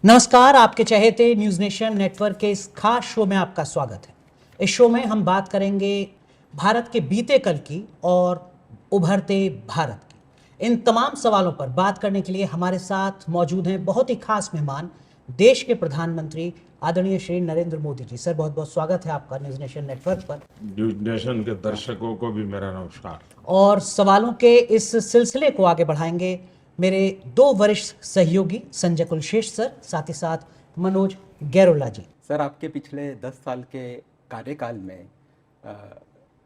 नमस्कार, आपके चहेते news nation network के इस खास शो में आपका स्वागत है। इस शो में हम बात करेंगे भारत के बीते कल की और उभरते भारत की। इन तमाम सवालों पर बात करने के लिए हमारे साथ मौजूद हैं बहुत ही खास मेहमान, देश के प्रधानमंत्री आदरणीय श्री नरेंद्र मोदी जी। सर, बहुत बहुत स्वागत है आपका न्यूज़ नेशन नेटवर्क पर। न्यूज नेशन के दर्शकों को भी मेरा नमस्कार। और सवालों के इस सिलसिले को आगे बढ़ाएंगे मेरे दो वरिष्ठ सहयोगी संजय कुलशेष सर, साथ ही साथ मनोज गैरोला जी। सर, आपके पिछले 10 साल के कार्यकाल में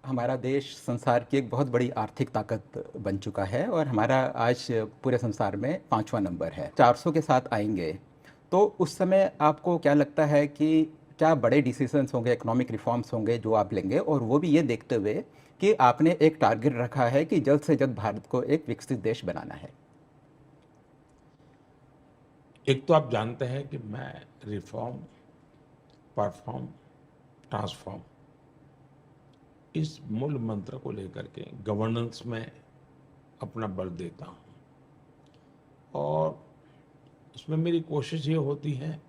हमारा देश संसार की एक बहुत बड़ी आर्थिक ताकत बन चुका है और हमारा आज पूरे संसार में 5वां नंबर है। 400 के साथ आएंगे तो उस समय आपको क्या लगता है कि क्या बड़े डिसीजंस होंगे, इकोनॉमिक रिफॉर्म्स होंगे जो आप लेंगे, और वो भी ये देखते हुए कि आपने एक टारगेट रखा है कि जल्द से जल्द भारत को एक विकसित देश बनाना है? एक तो आप जानते हैं कि मैं रिफॉर्म, परफॉर्म, ट्रांसफॉर्म इस मूल मंत्र को लेकर के गवर्नेंस में अपना बल देता हूं और उसमें मेरी कोशिश ये होती है,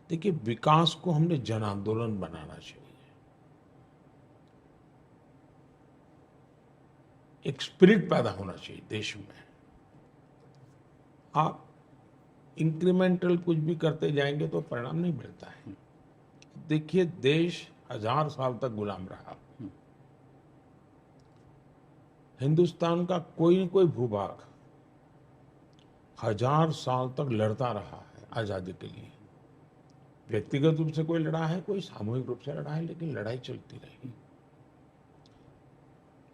देखिए, विकास को हमने जन आंदोलन बनाना चाहिए। एक स्पिरिट पैदा होना चाहिए देश में। आप इंक्रीमेंटल कुछ भी करते जाएंगे तो परिणाम नहीं मिलता है। देखिए, देश 1000 साल तक गुलाम रहा। हिंदुस्तान का कोई न कोई भूभाग 1000 साल तक लड़ता रहा है आजादी के लिए। व्यक्तिगत रूप से कोई लड़ा है, कोई सामूहिक रूप से लड़ा है, लेकिन लड़ाई चलती रही।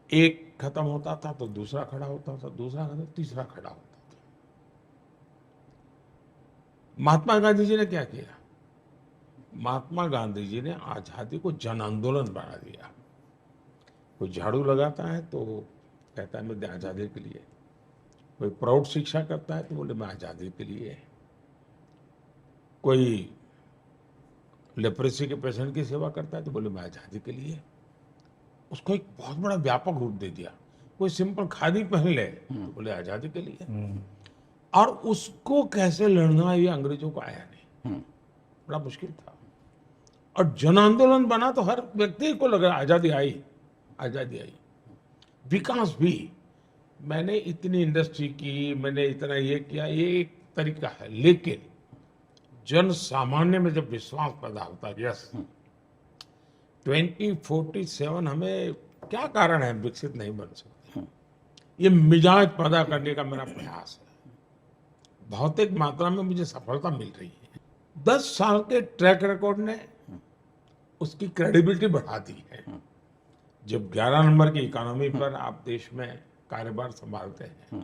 एक खत्म होता था तो दूसरा खड़ा होता था, दूसरा खत्म, तीसरा खड़ा होता था। महात्मा गांधी जी ने क्या किया? महात्मा गांधी जी ने आजादी को जन आंदोलन बना दिया। कोई झाड़ू लगाता है तो कहता है मैं आजादी के लिए, कोई प्रौढ़ शिक्षा करता है तो बोले मैं आजादी के लिए, कोई लेप्रेसी के पेशेंट की सेवा करता है तो बोले मैं आजादी के लिए। उसको एक बहुत बड़ा व्यापक रूप दे दिया। कोई सिंपल खादी पहन ले तो बोले आजादी के लिए। और उसको कैसे लड़ना, ये अंग्रेजों को आया नहीं, बड़ा मुश्किल था। और जन आंदोलन बना तो हर व्यक्ति को लगा आजादी आई, आजादी आई। विकास भी, मैंने इतनी इंडस्ट्री की, मैंने इतना ये किया, ये एक तरीका है, लेकिन जन सामान्य में जब विश्वास पैदा होता है, यस 2047 हमें क्या कारण है विकसित नहीं बन सकते, ये मिजाज पैदा करने का मेरा प्रयास है। भौतिक मात्रा में मुझे सफलता मिल रही है। 10 साल के ट्रैक रिकॉर्ड ने उसकी क्रेडिबिलिटी बढ़ा दी है। जब 11 नंबर की इकोनॉमी पर आप देश में कार्यभार संभालते हैं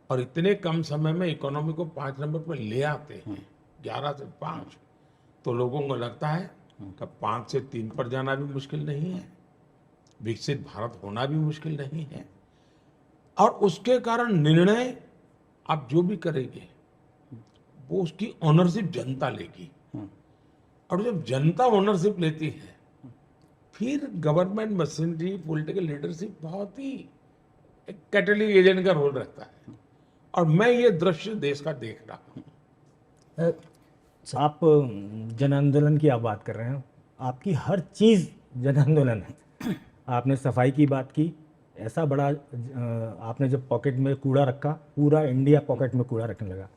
और इतने कम समय में इकोनॉमी को 5 नंबर पर ले आते हैं, 11 से 5, तो लोगों को लगता है कि 5 से 3 पर जाना भी मुश्किल नहीं है, विकसित भारत होना भी मुश्किल नहीं है। और उसके कारण निर्णय आप जो भी करेंगे वो उसकी ओनरशिप जनता लेगी। और जब जनता ओनरशिप लेती है, फिर गवर्नमेंट मशीनरी, पॉलिटिकल लीडरशिप बहुत ही एक कैटलिक एजेंट का रोल रहता है। और मैं ये दृश्य देश का देख रहा हूँ। आप जन आंदोलन की आप बात कर रहे हैं, आपकी हर चीज़ जन आंदोलन है। आपने सफाई की बात की, ऐसा बड़ा आपने जब पॉकेट में कूड़ा रखा, पूरा इंडिया पॉकेट में कूड़ा रखने लगा।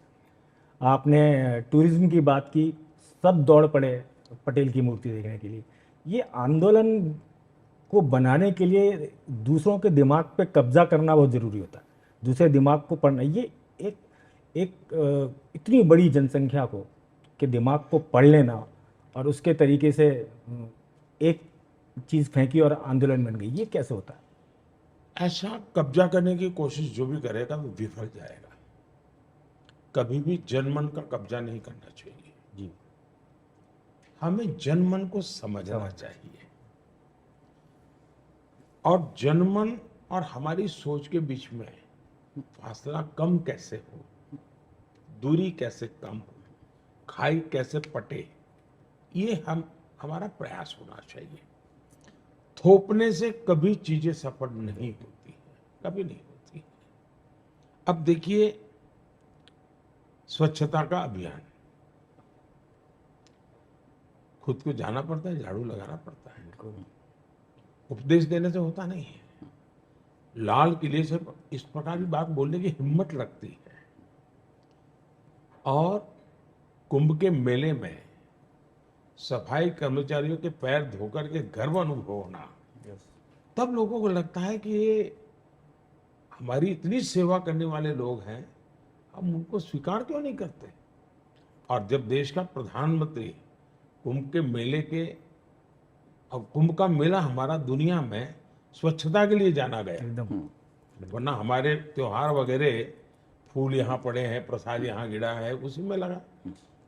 आपने टूरिज्म की बात की, सब दौड़ पड़े पटेल की मूर्ति देखने के लिए। ये आंदोलन को बनाने के लिए दूसरों के दिमाग पे कब्जा करना बहुत ज़रूरी होता है, दूसरे दिमाग को पढ़ना। ये एक इतनी बड़ी जनसंख्या को के दिमाग को पढ़ लेना और उसके तरीके से एक चीज़ फेंकी और आंदोलन बन गई, ये कैसे होता है? ऐसा कब्जा करने की कोशिश जो भी करेगा वो विफल जाएगा। कभी भी जनमन का कब्जा नहीं करना चाहिए जी। हमें जनमन को समझना चाहिए और जनमन और हमारी सोच के बीच में फासला कम कैसे हो, दूरी कैसे कम हो, खाई कैसे पटे, ये हमारा प्रयास होना चाहिए। थोपने से कभी चीजें सफल नहीं होती है, कभी नहीं होती है। अब देखिए, स्वच्छता का अभियान, खुद को जाना पड़ता है, झाड़ू लगाना पड़ता है, उपदेश देने से होता नहीं है। लाल किले से इस प्रकार की बात बोलने की हिम्मत लगती है। और कुंभ के मेले में सफाई कर्मचारियों के पैर धोकर के गर्व अनुभव होना, तब लोगों को लगता है कि ये हमारी इतनी सेवा करने वाले लोग हैं, हम उनको स्वीकार क्यों नहीं करते। और जब देश का प्रधानमंत्री कुंभ के मेले के, और कुंभ का मेला हमारा दुनिया में स्वच्छता के लिए जाना गया, एकदम वरना हमारे त्योहार वगैरह फूल यहाँ पड़े हैं, प्रसाद यहाँ गिरा है, उसी में लगा,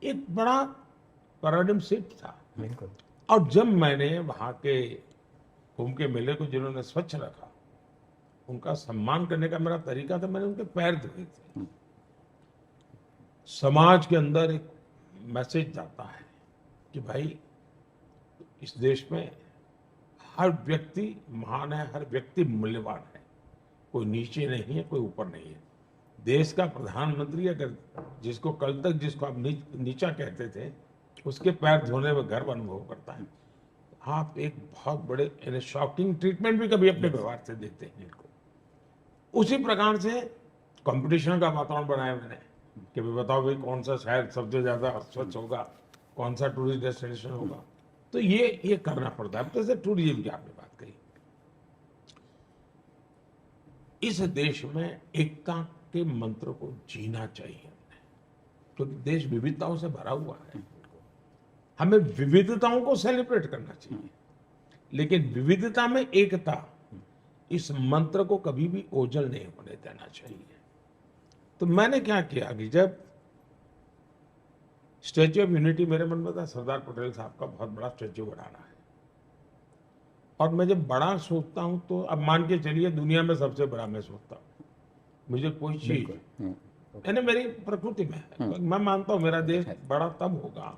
एक बड़ा पैराडिम शिफ्ट था। बिल्कुल। और जब मैंने वहाँ के कुंभ के मेले को जिन्होंने स्वच्छ रखा, उनका सम्मान करने का मेरा तरीका था, मैंने उनके पैर धोए थे। समाज के अंदर एक मैसेज जाता है कि भाई इस देश में हर व्यक्ति महान है, हर व्यक्ति मूल्यवान है, कोई नीचे नहीं है, कोई ऊपर नहीं है। देश का प्रधानमंत्री अगर जिसको कल तक जिसको आप नीचा कहते थे, उसके पैर धोने में गर्व अनुभव करता है, आप एक बहुत बड़े शॉकिंग ट्रीटमेंट भी कभी अपने व्यवहार से देते हैं इनको। उसी प्रकार से कंपटीशन का वातावरण बनाया मैंने कि भाई बताओ भाई कौन सा शहर सबसे ज्यादा स्वच्छ होगा, कौन सा टूरिस्ट डेस्टिनेशन होगा। तो ये करना पड़ता है। जैसे टूरिज्म की आपने बात कही, इस देश में एकता के मंत्र को जीना चाहिए, क्योंकि देश विविधताओं से भरा हुआ है। हमें विविधताओं को सेलिब्रेट करना चाहिए, लेकिन विविधता में एकता, इस मंत्र को कभी भी ओझल नहीं होने देना चाहिए। तो मैंने क्या किया कि जब स्टैच्यू ऑफ यूनिटी मेरे मन में था, सरदार पटेल साहब का बहुत बड़ा स्टैच्यू बनाना है, और मैं जब बड़ा सोचता हूं तो अब मान के चलिए दुनिया में सबसे बड़ा मैं सोचता हूं। मुझे कोई चीज यानी मेरी प्रकृति में है, मैं मानता हूं मेरा देश बड़ा तब होगा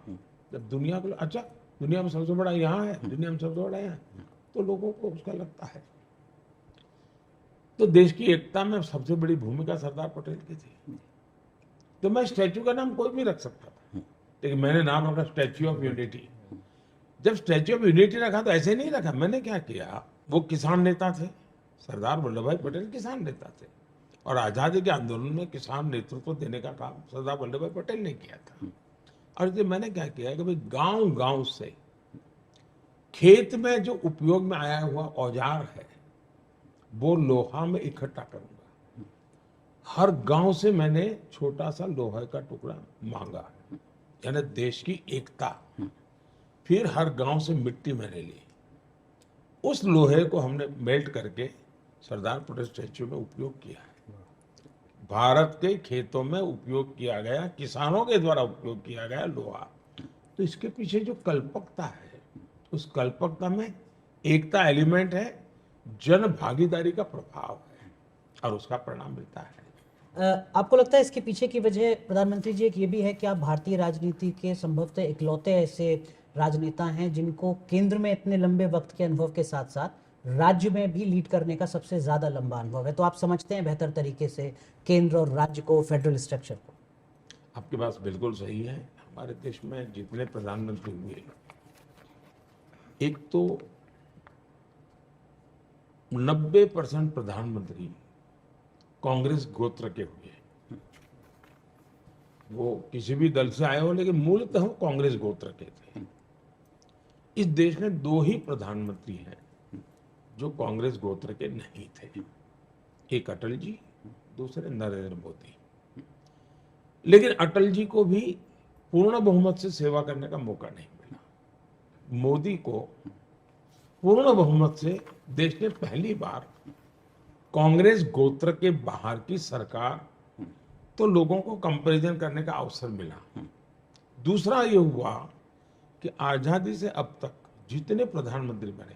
जब दुनिया को, अच्छा दुनिया में सबसे बड़ा यहाँ है, दुनिया में सबसे बड़ा यहाँ है, तो लोगों को उसका लगता है। तो देश की एकता में सबसे बड़ी भूमिका सरदार पटेल की थी। तो मैं स्टैच्यू का नाम कोई भी रख सकता था, लेकिन मैंने नाम रखा स्टैच्यू ऑफ यूनिटी। जब स्टैच्यू ऑफ यूनिटी रखा तो ऐसे नहीं रखा, मैंने क्या किया, वो किसान नेता थे, सरदार वल्लभ भाई पटेल किसान नेता थे, और आजादी के आंदोलन में किसान नेतृत्व देने का काम सरदार वल्लभ भाई पटेल ने किया था। और इसलिए मैंने क्या किया कि भाई गांव गांव से खेत में जो उपयोग में आया हुआ औजार है वो लोहा में इकट्ठा करूंगा। हर गांव से मैंने छोटा सा लोहे का टुकड़ा मांगा, यानी देश की एकता। फिर हर गांव से मिट्टी मैंने ली, उस लोहे को हमने मेल्ट करके सरदार पटेल स्टैच्यू में उपयोग किया है। भारत के खेतों में उपयोग किया गया, किसानों के द्वारा उपयोग किया गया लोहा। तो इसके पीछे जो कल्पकता है, उस कल्पकता में एकता एलिमेंट है, जन भागीदारी का प्रभाव है, और उसका परिणाम मिलता है। आपको लगता है इसके पीछे की वजह प्रधानमंत्री जी एक ये भी है कि आप भारतीय राजनीति के संभवतः इकलौते ऐसे राजनेता हैं जिनको केंद्र में इतने लंबे वक्त के अनुभव के साथ साथ राज्य में भी लीड करने का सबसे ज्यादा लंबा अनुभव है, तो आप समझते हैं बेहतर तरीके से केंद्र और राज्य को, फेडरल स्ट्रक्चर को? आपकी बात बिल्कुल सही है। हमारे देश में जितने प्रधानमंत्री हुए, एक तो 90% प्रधानमंत्री कांग्रेस गोत्र के हुए। वो किसी भी दल से आए हो, लेकिन मूलतः वो कांग्रेस गोत्र के थे। इस देश में 2 ही प्रधानमंत्री हैं जो कांग्रेस गोत्र के नहीं थे, एक अटल जी, दूसरे नरेंद्र मोदी। लेकिन अटल जी को भी पूर्ण बहुमत से सेवा करने का मौका नहीं मिला। मोदी को पूर्ण बहुमत से देश ने पहली बार कांग्रेस गोत्र के बाहर की सरकार, तो लोगों को कंपैरिजन करने का अवसर मिला। दूसरा ये हुआ कि आजादी से अब तक जितने प्रधानमंत्री बने,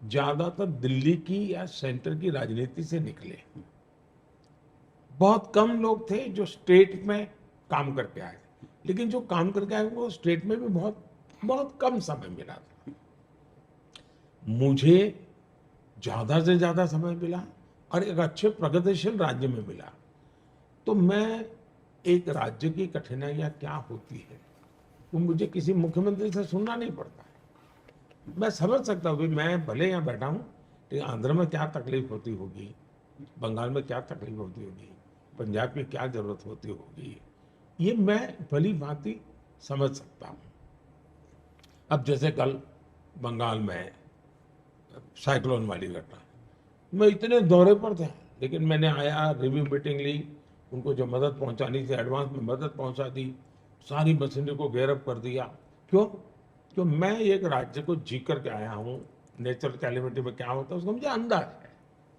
ज्यादातर दिल्ली की या सेंटर की राजनीति से निकले। बहुत कम लोग थे जो स्टेट में काम करके आए, लेकिन जो काम करके आए वो स्टेट में भी बहुत बहुत कम समय मिला था। मुझे ज्यादा से ज्यादा समय मिला और एक अच्छे प्रगतिशील राज्य में मिला। तो मैं एक राज्य की कठिनाइयाँ क्या होती है वो मुझे किसी मुख्यमंत्री से सुनना नहीं पड़ता है। मैं समझ सकता हूँ भी मैं भले यहाँ बैठा हूँ, लेकिन आंध्र में क्या तकलीफ होती होगी, बंगाल में क्या तकलीफ होती होगी, पंजाब की क्या जरूरत होती होगी, ये मैं भली भांति समझ सकता हूँ। अब जैसे कल बंगाल में साइक्लोन वाली घटना, मैं इतने दौरे पर था, लेकिन मैंने आया, रिव्यू मीटिंग ली, उनको जो मदद पहुंचानी थी एडवांस में मदद पहुंचा दी, सारी मशीनरी को गेयरअप कर दिया। क्यों? क्यों मैं एक राज्य को जी करके आया हूँ, नेचुरल कैलेमिटी में क्या होता है उसका मुझे अंदाज है,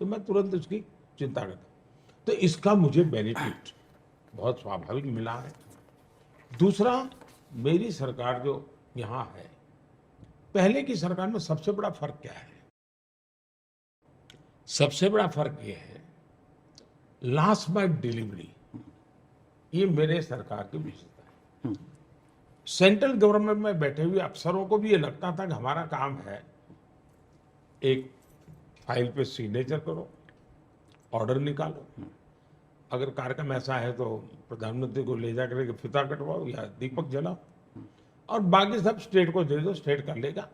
तो मैं तुरंत उसकी चिंता करता हूँ। तो इसका मुझे बेनिफिट बहुत स्वाभाविक मिला है। दूसरा, मेरी सरकार जो यहाँ है, पहले की सरकार में सबसे बड़ा फर्क क्या है? सबसे बड़ा फर्क ये है, लास्ट माइल डिलीवरी, ये मेरे सरकार की विशेषता है। सेंट्रल गवर्नमेंट में बैठे हुए अफसरों को भी ये लगता था कि हमारा काम है एक फाइल पे सिग्नेचर करो, ऑर्डर निकालो, अगर कार्यक्रम ऐसा है तो प्रधानमंत्री को ले जाकर के फिता कटवाओ या दीपक जलाओ, और बाकी सब स्टेट को दे दो, स्टेट कर लेगा,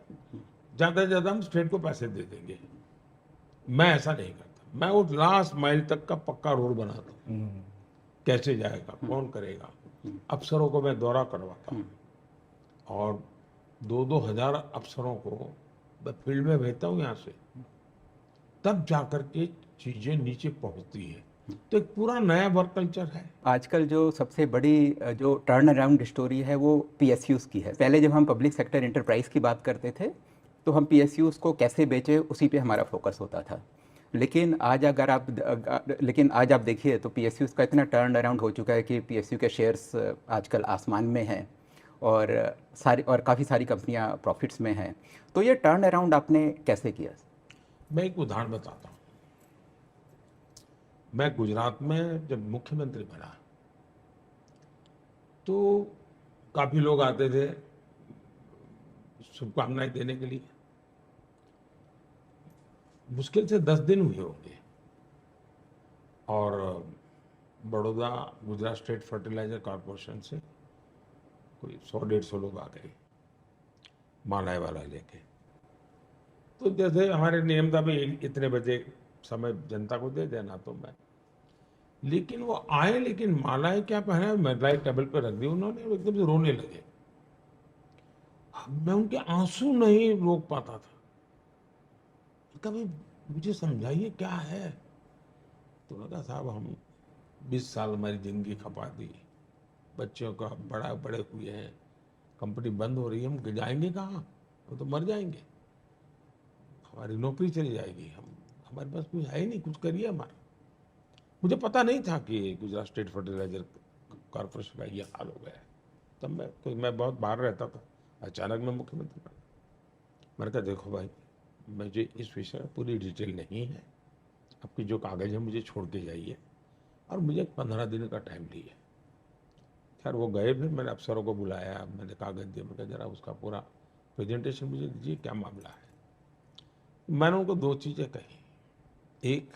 ज्यादा से ज्यादा हम स्टेट को पैसे दे देंगे। मैं ऐसा नहीं करता, मैं वो लास्ट माइल तक का पक्का रोड बनाता हूँ, कैसे जाएगा, कौन करेगा, अफसरों को मैं दौरा करवाता हूँ, और 2-2 हजार अफसरों को मैं फील्ड में भेजता हूँ यहाँ से, तब जाकर के चीजें नीचे पहुंचती है। तो एक पूरा नया वर्क कल्चर है। आजकल जो सबसे बड़ी जो टर्न अराउंड स्टोरी है वो पीएसयूज की है। पहले जब हम पब्लिक सेक्टर एंटरप्राइज की बात करते थे तो हम पीएसयूज को कैसे बेचे उसी पे हमारा फोकस होता था, लेकिन आज आप देखिए तो पीएसयूज का इतना टर्न अराउंड हो चुका है कि पीएसयू के शेयर्स आजकल आसमान में हैं और काफ़ी सारी कंपनियां प्रॉफिट्स में हैं। तो ये टर्न अराउंड आपने कैसे किया? मैं एक उदाहरण बताता हूँ। मैं गुजरात में जब मुख्यमंत्री बना तो काफी लोग आते थे शुभकामनाएं देने के लिए। मुश्किल से 10 दिन हुए होंगे और Baroda Gujarat state fertilizer corporation से कोई 100-150 लोग आ गए मालाएं वाला लेके। तो जैसे हमारे नियम था भाई इतने बजे समय जनता को दे देना, तो मैं, लेकिन वो आए, लेकिन मालाएं क्या पहना, मालाएं टेबल पर रख दी उन्होंने, एकदम से रोने लगे। मैं उनके आंसू नहीं रोक पाता था। कभी मुझे समझाइए क्या है। तो मैं कहा साहब हम 20 साल हमारी जिंदगी खपा दी, बच्चों का बड़े हुए हैं, कंपनी बंद हो रही है, हम जाएंगे कहाँ, वो तो मर जाएंगे, हमारी नौकरी चली जाएगी, हमारे पास कुछ है ही नहीं, कुछ करिए हमारा। मुझे पता नहीं था कि गुजरात स्टेट फर्टिलाइजर कॉरपोरेशन का ये हाल हो गया है। तब मैं बहुत बाहर रहता था, अचानक मैं मुख्यमंत्री बना। मैंने कहा देखो भाई, मुझे इस विषय में पूरी डिटेल नहीं है, आपकी जो कागज है मुझे छोड़ के जाइए, और मुझे 15 दिन का टाइम दिए। खैर वो गए, फिर मैंने अफसरों को बुलाया, मैंने कागज दिया, मैं कहा जरा उसका पूरा प्रेजेंटेशन मुझे दीजिए, क्या मामला है। मैंने उनको 2 चीज़ें कही। एक,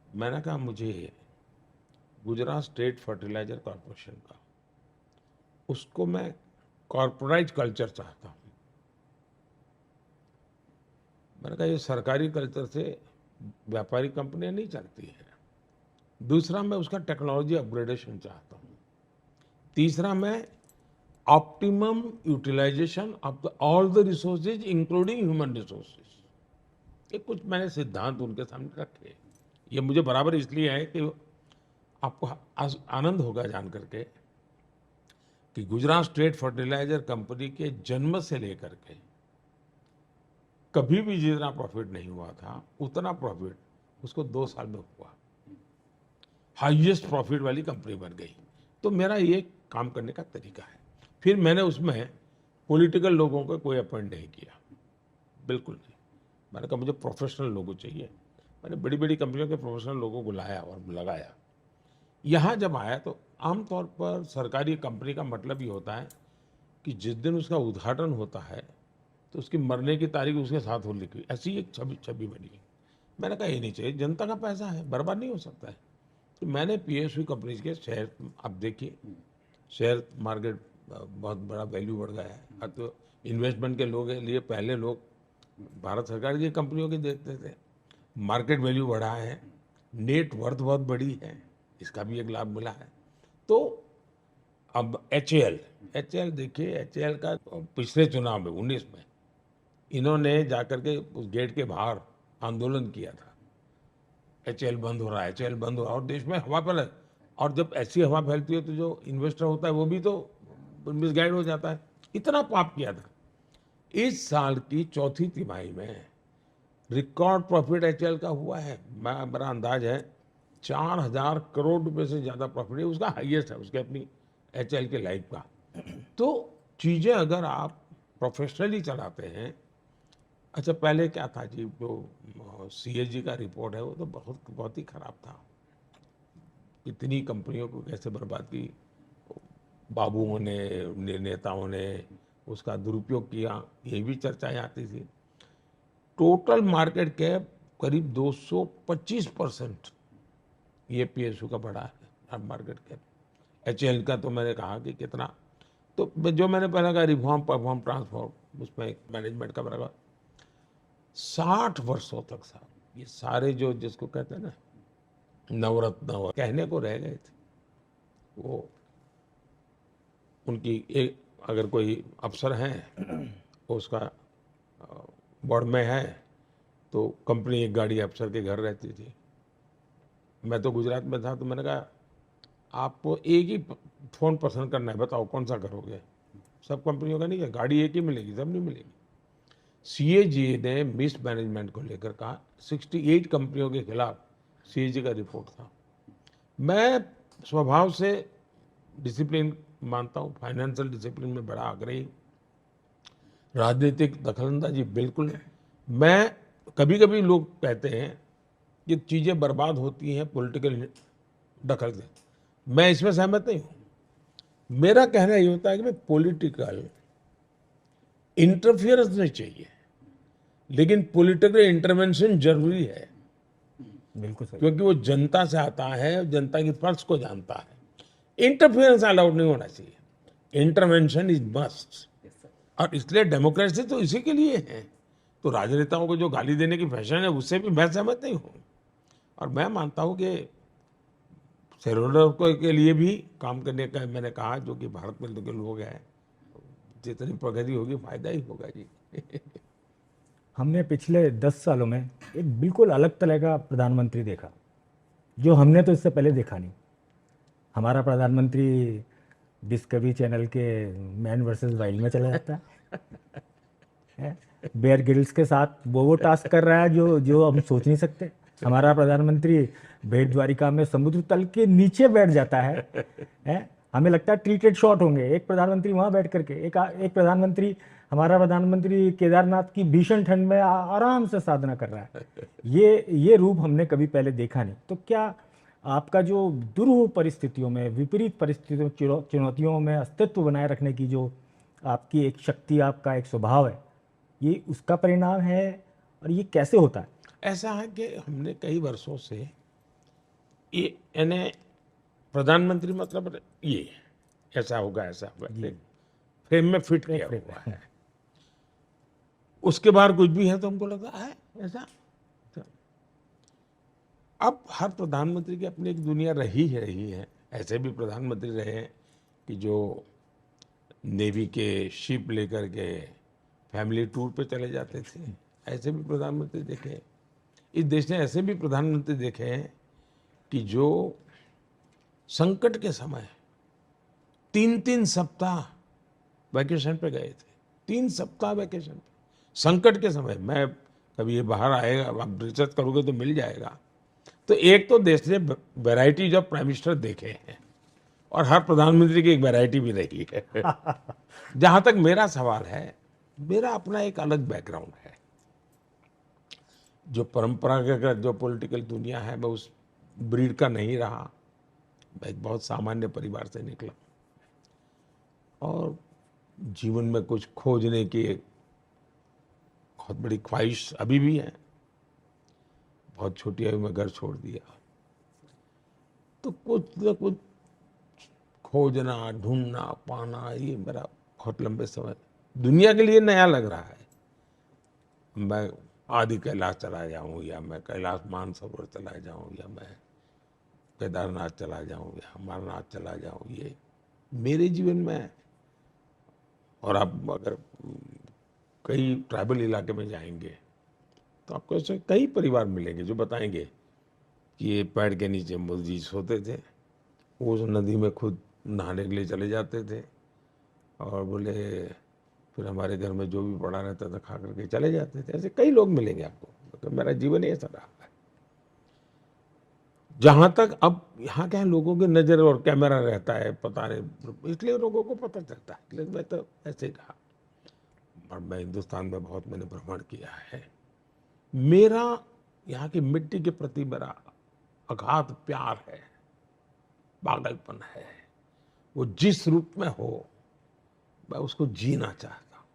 मैंने कहा मुझे गुजरात स्टेट फर्टिलाइजर कॉरपोरेशन का, उसको मैं कॉर्पोरेट कल्चर चाहता हूँ। मैंने कहा ये सरकारी कल्चर से व्यापारिक कंपनियां नहीं चलती है। दूसरा, मैं उसका टेक्नोलॉजी अपग्रेडेशन चाहता हूँ। तीसरा, मैं optimum utilization of all the resources including human resources. ये कुछ मैंने सिद्धांत उनके सामने रखे। ये मुझे बराबर इसलिए है कि आपको आनंद होगा जान करके कि गुजरात स्टेट फर्टिलाइजर कंपनी के जन्म से लेकर के कभी भी जितना प्रॉफिट नहीं हुआ था, उतना प्रॉफिट उसको 2 साल में हुआ। हाईएस्ट प्रॉफिट वाली कंपनी बन गई। तो मेरा ये काम करने का तरीका है। फिर मैंने उसमें पॉलिटिकल लोगों को कोई अपॉइंट नहीं किया, बिल्कुल नहीं। मैंने कहा मुझे प्रोफेशनल लोगों चाहिए। मैंने बड़ी बड़ी कंपनियों के प्रोफेशनल लोगों को लाया और लगाया। यहाँ जब आया तो आमतौर पर सरकारी कंपनी का मतलब ये होता है कि जिस दिन उसका उद्घाटन होता है तो उसकी मरने की तारीख उसके साथ हो लिखी, ऐसी एक छवि बनी। मैंने कहा ये नहीं चाहिए, जनता का पैसा है, बर्बाद नहीं हो सकता है। तो मैंने पीएसयू कंपनीज के शेयर, आप देखिए शेयर मार्केट बहुत बड़ा वैल्यू बढ़ गया है। अब तो इन्वेस्टमेंट के लोग के लिए पहले लोग भारत सरकार की कंपनियों की देखते थे, मार्केट वैल्यू बढ़ा है, नेट वर्थ बहुत बड़ी है, इसका भी एक लाभ मिला है। तो अब एचएएल देखिए, एचएएल का पिछले चुनाव में 19 में इन्होंने जाकर के उस गेट के बाहर आंदोलन किया था, एचएएल बंद हो रहा है, एचएएल बंद हो रहा है, और देश में हवा फैल, और जब ऐसी हवा फैलती है तो जो इन्वेस्टर होता है वो भी तो मिसगाइड हो जाता है। इतना पाप किया था। इस साल की चौथी तिमाही में रिकॉर्ड प्रॉफिट एचएएल का हुआ है। मेरा अंदाज है 4,000 करोड़ रुपए से ज्यादा प्रॉफिट है, उसका हाईएस्ट है उसके अपनी एचएएल के लाइफ का। तो चीजें अगर आप प्रोफेशनली चलाते हैं, अच्छा पहले क्या था जी, जो सीएजी का रिपोर्ट है वो तो बहुत ही खराब था। इतनी कंपनियों को कैसे बर्बाद की, बाबुओं ने नेताओं ने उसका दुरुपयोग किया, ये भी चर्चाएं आती थी। टोटल मार्केट कैप करीब 225% ये पीएसयू का बढ़ा है मार्केट कैप। एचएएल का तो मैंने कहा कि कितना, तो जो मैंने पहले कहा रिफॉर्म परफॉर्म ट्रांसफॉर्म, उसमें मैनेजमेंट का बराबर 60 वर्षों तक साहब ये सारे जो जिसको कहते हैं ना नवरत्न कहने को रह गए थे। वो उनकी एक अगर कोई अफसर हैं उसका बोर्ड में है तो कंपनी एक गाड़ी अफसर के घर रहती थी। मैं तो गुजरात में था तो मैंने कहा आपको एक ही फोन पसंद करना है, बताओ कौन सा करोगे। सब कंपनियों का नहीं है, गाड़ी एक ही मिलेगी, सब नहीं मिलेगी। सीएजी ने मिस मैनेजमेंट को लेकर कहा, 68 कंपनियों के खिलाफ सीएजी का रिपोर्ट था। मैं स्वभाव से डिसिप्लिन मानता हूँ, फाइनेंशियल डिसिप्लिन में बड़ा आग्रही, राजनीतिक दखलंदाजी बिल्कुल। मैं कभी कभी लोग कहते हैं कि चीज़ें बर्बाद होती हैं पॉलिटिकल दखल से, मैं इसमें सहमत नहीं हूँ। मेरा कहना ये होता है कि पॉलिटिकल इंटरफियरेंस नहीं चाहिए, लेकिन पॉलिटिकल इंटरवेंशन जरूरी है, बिल्कुल सही। क्योंकि वो जनता से आता है, जनता की पल्स को जानता है। इंटरफियरेंस अलाउड नहीं होना चाहिए, इंटरवेंशन इज मस्ट। और इसलिए डेमोक्रेसी तो इसी के लिए है। तो राजनेताओं को जो गाली देने की फैशन है उससे भी मैं सहमत नहीं हूँ। और मैं मानता हूँ कि शेयर होल्डर के लिए भी काम करने का मैंने कहा, जो कि भारत में जो लोग हैं, जितनी प्रगति होगी फायदा ही होगा जी। हमने पिछले 10 सालों में एक बिल्कुल अलग तरह का प्रधानमंत्री देखा, जो हमने तो इससे पहले देखा नहीं। हमारा प्रधानमंत्री डिस्कवरी चैनल के मैन वर्सेस वाइल्ड में चला जाता है, बेयर ग्रिल्स के साथ वो टास्क कर रहा है जो हम सोच नहीं सकते। हमारा प्रधानमंत्री भेड़ द्वारिका में समुद्र तल के नीचे बैठ जाता है। हमें लगता है ट्रीटेड शॉट होंगे। एक प्रधानमंत्री वहाँ बैठ करके, एक प्रधानमंत्री, हमारा प्रधानमंत्री केदारनाथ की भीषण ठंड में आराम से साधना कर रहा है। ये रूप हमने कभी पहले देखा नहीं। तो क्या आपका जो दुरूह परिस्थितियों में, विपरीत परिस्थितियों, चुनौतियों में अस्तित्व बनाए रखने की जो आपकी एक शक्ति, आपका एक स्वभाव है, ये उसका परिणाम है? और ये कैसे होता है? ऐसा है कि हमने कई वर्षों से ये यानी प्रधानमंत्री मतलब ये ऐसा होगा फ्रेम में फिट किया हुआ है। उसके बाहर कुछ भी है तो हमको लगता है ऐसा। अब हर प्रधानमंत्री की अपनी एक दुनिया रही है। ऐसे भी प्रधानमंत्री रहे हैं कि जो नेवी के शिप लेकर के फैमिली टूर पे चले जाते थे। ऐसे भी प्रधानमंत्री देखे हैं। इस देश ने ऐसे भी प्रधानमंत्री देखे हैं कि जो संकट के समय 3-3 सप्ताह वैकेशन पे गए थे। 3 सप्ताह वैकेशन पे, संकट के समय। मैं कभी ये बाहर आएगा, आप रिसर्च करोगे तो मिल जाएगा। तो एक तो देश ने वैरायटी ऑफ प्राइम मिनिस्टर देखे हैं, और हर प्रधानमंत्री की एक वैरायटी भी रही है। जहां तक मेरा सवाल है, मेरा अपना एक अलग बैकग्राउंड है। जो परंपरागत जो पॉलिटिकल दुनिया है, मैं उस ब्रीड का नहीं रहा। मैं एक बहुत सामान्य परिवार से निकला, और जीवन में कुछ खोजने की एक बहुत बड़ी ख्वाहिश अभी भी है। बहुत छोटी आयु में घर छोड़ दिया, तो कुछ न कुछ खोजना, ढूंढना, पाना, ये मेरा बहुत लंबे समय दुनिया के लिए नया लग रहा है। मैं आदि कैलाश चला जाऊं, या मैं कैलाश मानसरोवर चला जाऊं, या मैं केदारनाथ चला जाऊं, या अमरनाथ चला जाऊं, ये मेरे जीवन में है। और आप अगर कई ट्राइबल इलाके में जाएंगे तो आपको ऐसे कई परिवार मिलेंगे जो बताएंगे कि ये पेड़ के नीचे मोदी जी सोते थे, वो उस नदी में खुद नहाने के लिए चले जाते थे, और बोले फिर हमारे घर में जो भी पड़ा रहता था खा करके चले जाते थे। ऐसे कई लोग मिलेंगे आपको। तो मेरा जीवन ऐसा रहा है। जहां तक अब यहाँ क्या है, लोगों की नजर और कैमरा रहता है, पता नहीं, इसलिए लोगों को पता चलता है। लेकिन मैं तो ऐसे ही कहा, और मैं हिंदुस्तान में बहुत मैंने भ्रमण किया है। मेरा यहाँ की मिट्टी के प्रति मेरा अगाध प्यार है, पागलपन है। वो जिस रूप में हो मैं उसको जीना चाहता हूँ,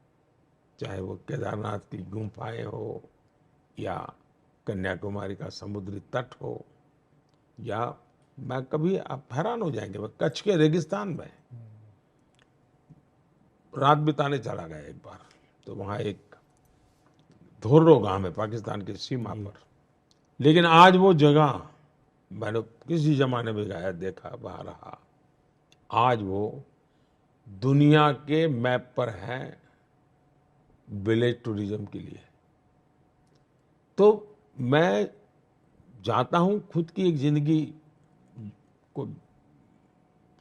चाहे वो केदारनाथ की गुफाएं हो, या कन्याकुमारी का समुद्री तट हो, या मैं कभी, आप हैरान हो जाएंगे, मैं कच्छ के रेगिस्तान में रात बिताने चला गया एक बार। तो वहाँ एक धोर्रो गांव है पाकिस्तान की सीमा पर, लेकिन आज वो जगह मैंने किसी जमाने में गया, देखा, वहाँ रहा, आज वो दुनिया के मैप पर है विलेज टूरिज्म के लिए। तो मैं जाता हूँ खुद की एक जिंदगी को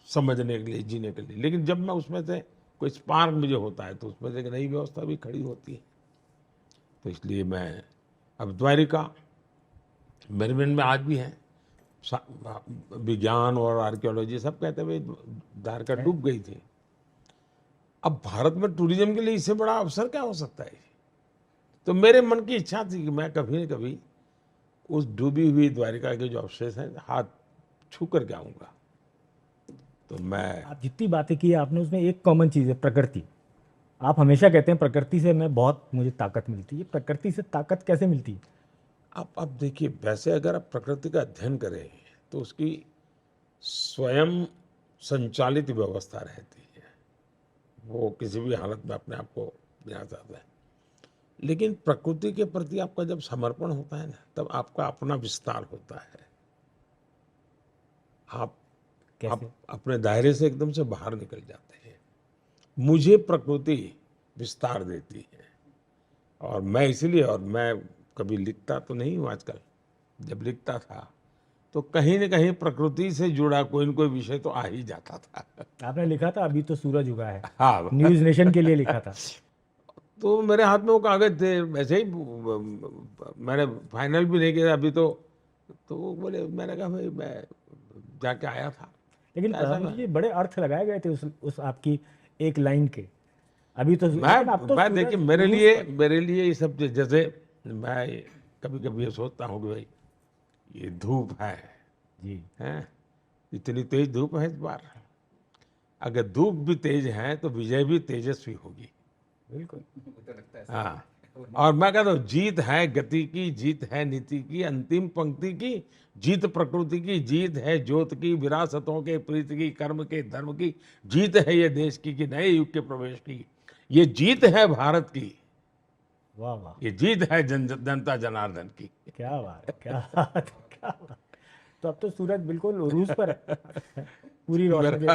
समझने के लिए, जीने के लिए, लेकिन जब मैं उसमें से कोई स्पार्क मुझे होता है तो उसमें से एक नई व्यवस्था भी खड़ी होती है। तो इसलिए मैं अब द्वारिका मेरे मन में आज भी है। विज्ञान और आर्कियोलॉजी सब कहते हुए द्वारका डूब गई थी। अब भारत में टूरिज्म के लिए इससे बड़ा अवसर क्या हो सकता है। तो मेरे मन की इच्छा थी कि मैं कभी न कभी उस डूबी हुई द्वारिका के जो अवशेष हैं हाथ छू करके आऊँगा। तो मैं, आप जितनी बातें की आपने, उसमें एक कॉमन चीज़ है, प्रकृति। आप हमेशा कहते हैं प्रकृति से मुझे ताकत मिलती है। प्रकृति से ताकत कैसे मिलती है? आप देखिए, वैसे अगर आप प्रकृति का अध्ययन करें तो उसकी स्वयं संचालित व्यवस्था रहती है, वो किसी भी हालत में अपने आप को बना सकता है। लेकिन प्रकृति के प्रति आपका जब समर्पण होता है ना, तब आपका अपना विस्तार होता है। आप अपने दायरे से एकदम से बाहर निकल जाते हैं। मुझे प्रकृति विस्तार देती है, और मैं इसीलिए, और मैं कभी लिखता तो नहीं हूँ आजकल, जब लिखता था तो कहीं न कहीं प्रकृति से जुड़ा कोई न कोई विषय तो आ ही जाता था। आपने लिखा था अभी तो सूरज उगा है, हाँ, न्यूज़ नेशन के लिए लिखा था। तो मेरे हाथ में वो कागज थे, वैसे ही मैंने फाइनल भी नहीं किया अभी। तो वो बोले, मैंने कहा भाई मैं जाके आया था। लेकिन ऐसा प्रधानमंत्री जी, बड़े अर्थ लगाए गए थे उस आपकी एक लाइन के। अभी तो लेकिन अब तो मैं देखिए, सूरज मेरे लिए ये सब जैसे मैं कभी कभी ये सोचता हूँ कि भाई ये धूप है जी, हैं, इतनी तेज धूप है इस बार। अगर धूप भी तेज है तो विजय भी तेजस्वी होगी। बिल्कुल। हाँ, और मैं कहता हूँ, जीत है गति की, जीत है नीति की, अंतिम पंक्ति की, जीत प्रकृति की, जीत है ज्योत की, विरासतों के प्रीति की, कर्म के धर्म की, जीत है ये देश की कि नए युग के प्रवेश की, ये जीत है भारत की, वाह वाह, ये जीत है जनता जनार्दन की। क्या बात है, क्या बात है, क्या बात। तो अब तो सूरज बिल्कुल उरूज पर है, पूरी रोशनी।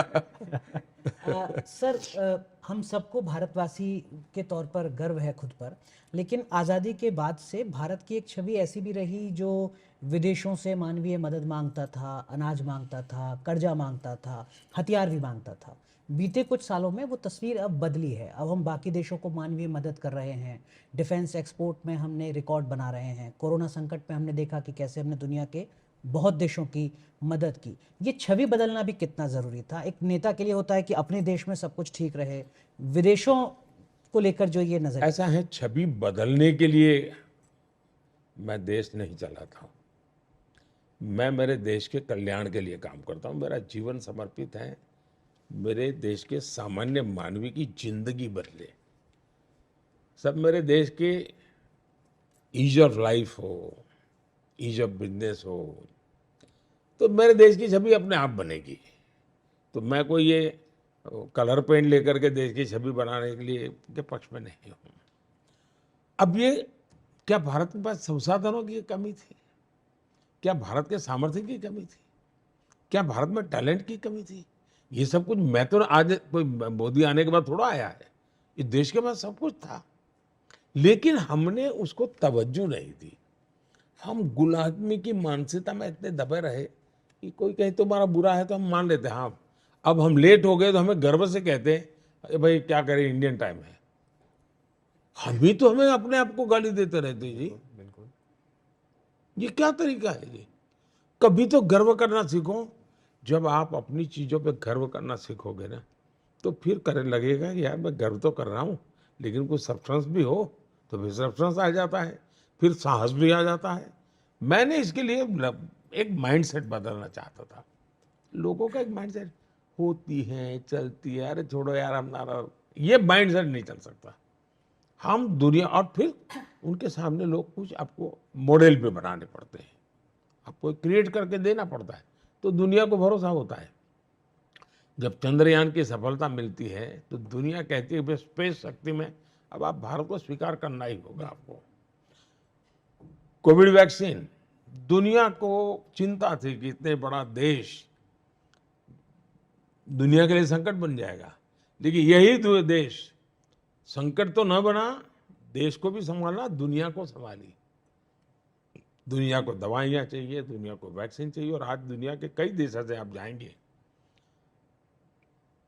सर, हम सबको भारतवासी के तौर पर गर्व है खुद पर, लेकिन आज़ादी के बाद से भारत की एक छवि ऐसी भी रही जो विदेशों से मानवीय मदद मांगता था, अनाज मांगता था, कर्जा मांगता था, हथियार भी मांगता था। बीते कुछ सालों में वो तस्वीर अब बदली है। अब हम बाकी देशों को मानवीय मदद कर रहे हैं, डिफेंस एक्सपोर्ट में हमने रिकॉर्ड बना रहे हैं। कोरोना संकट में हमने देखा कि कैसे हमने दुनिया के बहुत देशों की मदद की। ये छवि बदलना भी कितना ज़रूरी था? एक नेता के लिए होता है कि अपने देश में सब कुछ ठीक रहे, विदेशों को लेकर जो ये नजर, ऐसा है, छवि बदलने के लिए मैं देश नहीं चलाता हूँ। मैं मेरे देश के कल्याण के लिए काम करता हूँ। मेरा जीवन समर्पित है मेरे देश के सामान्य मानवी की जिंदगी बदले। सब मेरे देश के ईज ऑफ लाइफ हो, ईज ऑफ बिजनेस हो, तो मेरे देश की छवि अपने आप बनेगी। तो मैं कोई ये कलर पेंट लेकर के देश की छवि बनाने के लिए के पक्ष में नहीं हूँ। अब ये क्या भारत के पास संसाधनों की कमी थी? क्या भारत के सामर्थ्य की कमी थी? क्या भारत में टैलेंट की कमी थी? ये सब कुछ मैं तो आज कोई मोदी आने के बाद थोड़ा आया है। इस देश के पास सब कुछ था, लेकिन हमने उसको तवज्जो नहीं दी। हम गुलामी की मानसिकता में इतने दबे रहे कि कोई कहे तुम्हारा बुरा है तो हम मान लेते हैं। हाँ, अब हम लेट हो गए तो हमें गर्व से कहते हैं अरे भाई क्या करें, इंडियन टाइम है। हम भी तो हमें अपने आप को गाली देते रहते जी। बिल्कुल। ये क्या तरीका है जी? कभी तो गर्व करना सीखो। जब आप अपनी चीजों पे गर्व करना सीखोगे ना, तो फिर करने लगेगा कि यार मैं गर्व तो कर रहा हूँ, लेकिन कुछ सब्सटेंस भी हो तो फिर सब्सटेंस आ जाता है, फिर साहस भी आ जाता है। मैंने इसके लिए एक माइंडसेट बदलना चाहता था। लोगों का एक माइंडसेट होती है, चलती है, अरे छोड़ो यार हम ना, ये माइंडसेट नहीं चल सकता। हम दुनिया, और फिर उनके सामने लोग कुछ आपको मॉडल पे बनाने पड़ते हैं, आपको क्रिएट करके देना पड़ता है, तो दुनिया को भरोसा होता है। जब चंद्रयान की सफलता मिलती है तो दुनिया कहती है भाई स्पेस शक्ति में अब आप भारत को स्वीकार करना ही होगा आपको। कोविड वैक्सीन, दुनिया को चिंता थी कि इतने बड़ा देश दुनिया के लिए संकट बन जाएगा, लेकिन यही दो देश संकट तो न बना, देश को भी संभाला, दुनिया को संभाली। दुनिया को दवाइयां चाहिए, दुनिया को वैक्सीन चाहिए, और आज दुनिया के कई देशों से आप जाएंगे,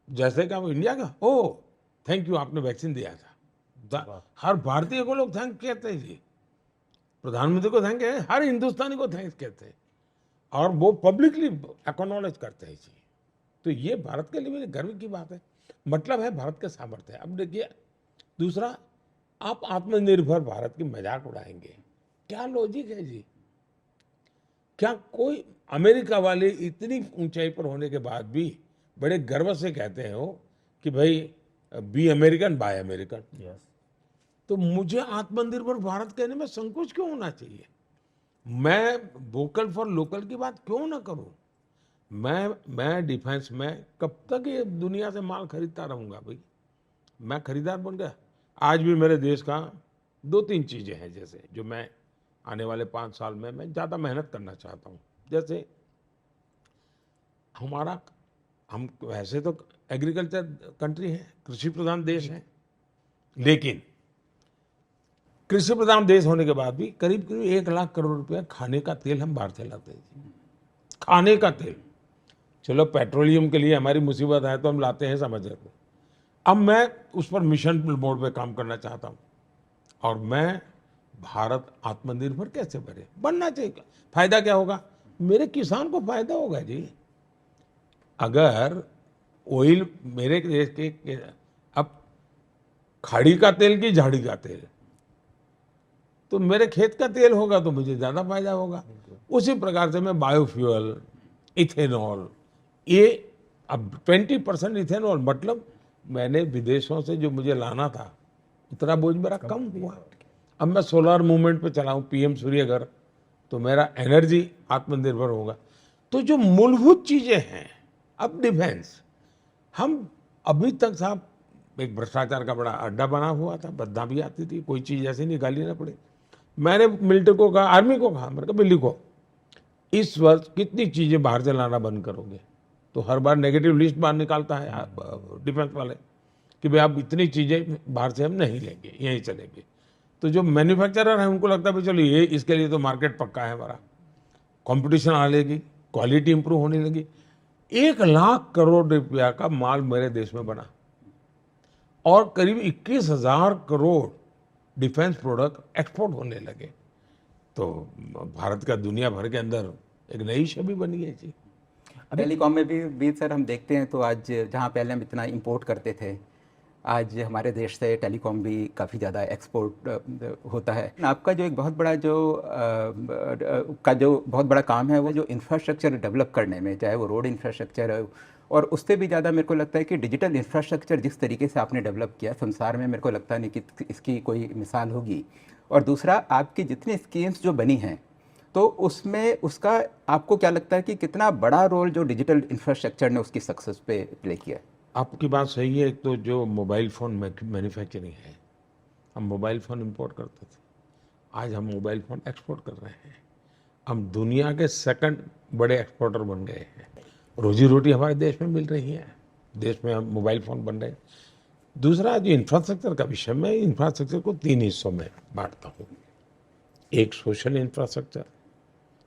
जैसे कि आप इंडिया का, ओ थैंक यू आपने वैक्सीन दिया था, हर भारतीय को लोग थैंक कहते हैं जी। प्रधानमंत्री को थैंक कहते हैं, हर हिंदुस्तानी को थैंक्स कहते हैं, और वो पब्लिकली एक्नॉलेज करते हैं जी। तो ये भारत के लिए मेरे गर्व की बात है। मतलब है भारत के सामर्थ्य है। अब देखिए दूसरा, आप आत्मनिर्भर भारत की मजाक उड़ाएंगे, क्या लॉजिक है जी? क्या कोई अमेरिका वाले इतनी ऊंचाई पर होने के बाद भी बड़े गर्व से कहते हो कि भाई be American buy American? Yes. तो मुझे आत्मनिर्भर भारत कहने में संकोच क्यों होना चाहिए? मैं वोकल फॉर लोकल की बात क्यों ना करूं? मैं डिफेंस में कब तक ये दुनिया से माल खरीदता रहूंगा भाई? मैं खरीदार बन गया। आज भी मेरे देश का 2-3 चीजें हैं जैसे जो मैं आने वाले 5 साल में मैं ज्यादा मेहनत करना चाहता हूँ। जैसे हम वैसे तो एग्रीकल्चर कंट्री है, कृषि प्रधान देश है, लेकिन कृषि प्रधान देश होने के बाद भी करीब करीब 1 लाख करोड़ रुपया खाने का तेल हम बाहर से लाते हैं। खाने का तेल, चलो पेट्रोलियम के लिए हमारी मुसीबत है तो हम लाते हैं, समझ रहे हो। अब मैं उस पर मिशन मोड पे काम करना चाहता हूँ, और मैं भारत आत्मनिर्भर कैसे बने, बनना चाहिए। फायदा क्या होगा? मेरे किसान को फायदा होगा जी। अगर ऑयल मेरे देश के अब खाड़ी का तेल की झाड़ी का तेल, तो मेरे खेत का तेल होगा तो मुझे ज्यादा फायदा होगा। उसी प्रकार से मैं बायोफ्यूल, इथेनॉल, ये अब 20% इथेनॉल, मतलब मैंने विदेशों से जो मुझे लाना था उतना बोझ मेरा कम हुआ। अब मैं सोलर मूवमेंट पे चलाऊं, पीएम सूर्यघर, तो मेरा एनर्जी आत्मनिर्भर होगा। तो जो मूलभूत चीजें हैं, अब डिफेंस, हम अभी तक साहब एक भ्रष्टाचार का बड़ा अड्डा बना हुआ था, बदनामी आती थी, कोई चीज ऐसी निकाली ना पड़े। मैंने मिलिट्री को कहा, आर्मी को कहा, मैंने कहा बिल्ली को इस वर्ष कितनी चीजें बाहर से लाना बंद करोगे? तो हर बार नेगेटिव लिस्ट बाहर निकालता है डिफेंस वाले कि भाई आप इतनी चीजें बाहर से हम नहीं लेंगे, यहीं चलेंगे। तो जो मैन्युफैक्चरर है उनको लगता है भाई चलो ये इसके लिए तो मार्केट पक्का है हमारा, कंपटीशन आ लेगी, क्वालिटी इंप्रूव होने लगी। 1 लाख करोड़ रुपया का माल मेरे देश में बना, और करीब 21,000 करोड़ डिफेंस प्रोडक्ट एक्सपोर्ट होने लगे। तो भारत का दुनिया भर के अंदर एक नई छवि बनी है जी। टेलीकॉम में भी सर हम देखते हैं तो आज जहां पहले हम इतना इंपोर्ट करते थे, आज हमारे देश से टेलीकॉम भी काफ़ी ज़्यादा एक्सपोर्ट होता है। आपका जो एक बहुत बड़ा जो बहुत बड़ा काम है वो जो इंफ्रास्ट्रक्चर डेवलप करने में, चाहे वो रोड इंफ्रास्ट्रक्चर है, और उससे भी ज़्यादा मेरे को लगता है कि डिजिटल इंफ्रास्ट्रक्चर जिस तरीके से आपने डेवलप किया संसार में, मेरे को लगता नहीं कि इसकी कोई मिसाल होगी। और दूसरा, आपकी जितनी स्कीम्स जो बनी हैं तो उसमें उसका आपको क्या लगता है कि कितना बड़ा रोल जो डिजिटल इंफ्रास्ट्रक्चर ने उसकी सक्सेस पे प्ले किया है? आपकी बात सही है। एक तो जो मोबाइल फ़ोन मैन्युफैक्चरिंग है, हम मोबाइल फ़ोन इंपोर्ट करते थे, आज हम मोबाइल फ़ोन एक्सपोर्ट कर रहे हैं। हम दुनिया के सेकंड बड़े एक्सपोर्टर बन गए हैं। रोजी रोटी हमारे देश में मिल रही है, देश में हम मोबाइल फ़ोन बन रहे हैं। दूसरा, जो इंफ्रास्ट्रक्चर का विषय, मैं इंफ्रास्ट्रक्चर को 3 हिस्सों में बांटता हूँ। एक सोशल इंफ्रास्ट्रक्चर,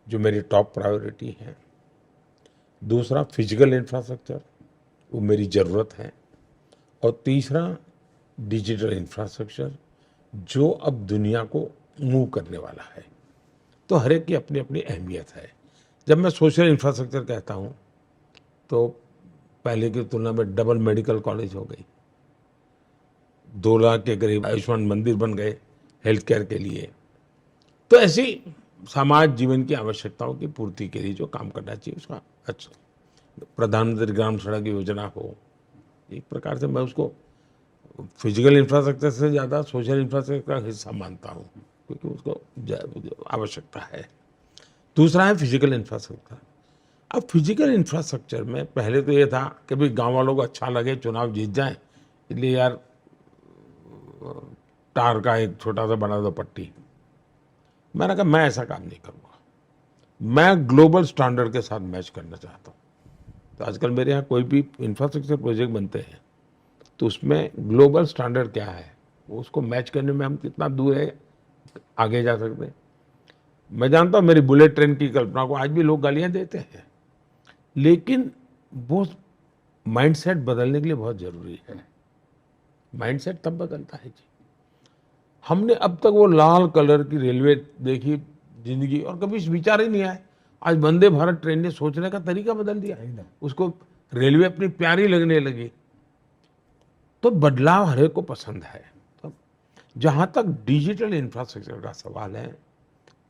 जो मेरी टॉप प्रायोरिटी है। दूसरा फिजिकल इंफ्रास्ट्रक्चर, वो मेरी ज़रूरत है। और तीसरा डिजिटल इंफ्रास्ट्रक्चर, जो अब दुनिया को मूव करने वाला है। तो हर एक की अपनी अपनी अहमियत है। जब मैं सोशल इंफ्रास्ट्रक्चर कहता हूँ तो पहले की तुलना में डबल मेडिकल कॉलेज हो गई, 2 लाख के करीब आयुष्मान मंदिर बन गए हेल्थ केयर के लिए। तो ऐसी समाज जीवन की आवश्यकताओं की पूर्ति के लिए जो काम करना चाहिए उसका अच्छा, प्रधानमंत्री ग्राम सड़क योजना हो, एक प्रकार से मैं उसको फिजिकल इंफ्रास्ट्रक्चर से ज़्यादा सोशल इंफ्रास्ट्रक्चर का हिस्सा मानता हूँ, क्योंकि उसको आवश्यकता है। दूसरा है फिजिकल इंफ्रास्ट्रक्चर। अब फिजिकल इंफ्रास्ट्रक्चर में पहले तो ये था कि भाई गांव वालों को अच्छा लगे चुनाव जीत जाएं, इसलिए यार टार का एक छोटा सा बना दो पट्टी। मैंने कहा मैं ऐसा काम नहीं करूँगा, मैं ग्लोबल स्टैंडर्ड के साथ मैच करना चाहता हूँ। तो आजकल मेरे यहाँ कोई भी इंफ्रास्ट्रक्चर प्रोजेक्ट बनते हैं तो उसमें ग्लोबल स्टैंडर्ड क्या है, उसको मैच करने में हम कितना दूर है आगे जा सकते हैं। मैं जानता हूँ मेरी बुलेट ट्रेन की कल्पना को आज भी लोग गालियाँ देते हैं, लेकिन वो माइंडसेट बदलने के लिए बहुत ज़रूरी है। माइंडसेट तब बदलता है जी। हमने अब तक वो लाल कलर की रेलवे देखी जिंदगी, और कभी विचार ही नहीं आया। आज वंदे भारत ट्रेन ने सोचने का तरीका बदल दिया, उसको रेलवे अपनी प्यारी लगने लगी। तो बदलाव हर एक को पसंद है। तो जहाँ तक डिजिटल इंफ्रास्ट्रक्चर का सवाल है,